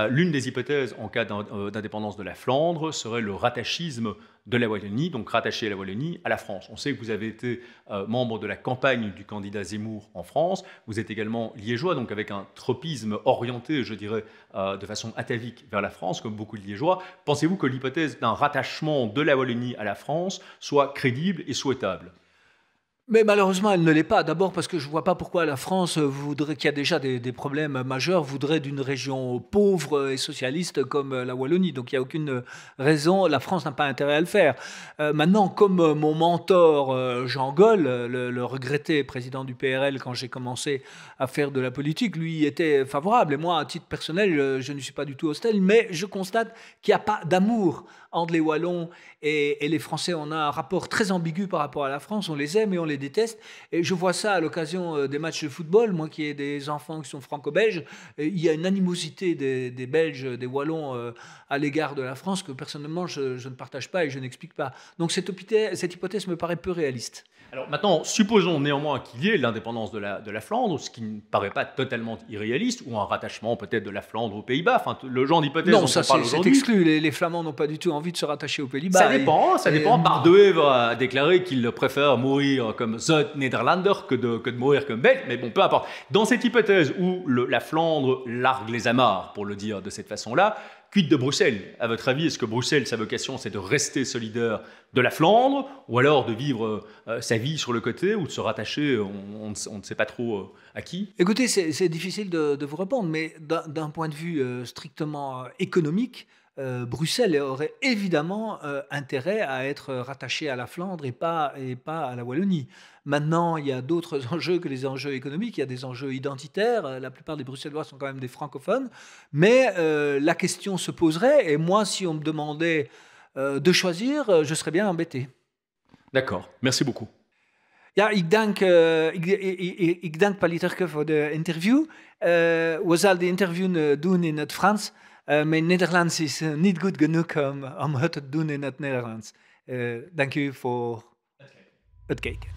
L'une des hypothèses en cas d'indépendance de la Flandre serait le rattachisme de la Wallonie, donc rattacher la Wallonie à la France. On sait que vous avez été membre de la campagne du candidat Zemmour en France. Vous êtes également liégeois, donc avec un tropisme orienté, je dirais, de façon atavique vers la France, comme beaucoup de liégeois. Pensez-vous que l'hypothèse d'un rattachement de la Wallonie à la France soit crédible et souhaitable? Mais malheureusement, elle ne l'est pas. D'abord parce que je ne vois pas pourquoi la France voudrait, qui a déjà des problèmes majeurs, voudrait d'une région pauvre et socialiste comme la Wallonie. Donc il n'y a aucune raison, la France n'a pas intérêt à le faire. Maintenant, comme mon mentor Jean Gaulle, le regretté président du PRL quand j'ai commencé à faire de la politique, lui était favorable. Et moi, à titre personnel, je ne suis pas du tout hostile, mais je constate qu'il n'y a pas d'amour entre les Wallons et les Français. On a un rapport très ambigu par rapport à la France. On les aime et on les déteste. Et je vois ça à l'occasion des matchs de football. Moi qui ai des enfants qui sont franco-belges, il y a une animosité des Belges, des Wallons à l'égard de la France que personnellement je ne partage pas et je n'explique pas. Donc cette hypothèse me paraît peu réaliste. Alors maintenant, supposons néanmoins qu'il y ait l'indépendance de la Flandre, ce qui ne paraît pas totalement irréaliste, ou un rattachement peut-être de la Flandre aux Pays-Bas, enfin le genre d'hypothèse Non, dont ça on parle c'est aujourd'hui. exclu. Les Flamands n'ont pas du tout envie de se rattacher aux Pays-Bas. Ça dépend. Bart de Wever a déclaré qu'il préfère mourir comme Zuid Nederlander que de mourir comme Belge, mais bon, peu importe. Dans cette hypothèse où la Flandre largue les amarres, pour le dire de cette façon-là, quid de Bruxelles? À votre avis, est-ce que Bruxelles, sa vocation, c'est de rester solidaire de la Flandre, ou alors de vivre sa vie sur le côté, ou de se rattacher, on ne sait pas trop à qui? Écoutez, c'est difficile de vous répondre, mais d'un point de vue strictement économique, Bruxelles aurait évidemment intérêt à être rattaché à la Flandre et pas à la Wallonie. Maintenant, il y a d'autres enjeux que les enjeux économiques, il y a des enjeux identitaires, la plupart des Bruxellois sont quand même des francophones, mais la question se poserait, et moi, si on me demandait de choisir, je serais bien embêté. D'accord, merci beaucoup. Ja, ik dank Paliterke voor de interview. We zullen de interview doen in het Frans. Mijn Nederlands is niet goed genoeg om het te doen in het Nederlands. Dank u voor het kijken.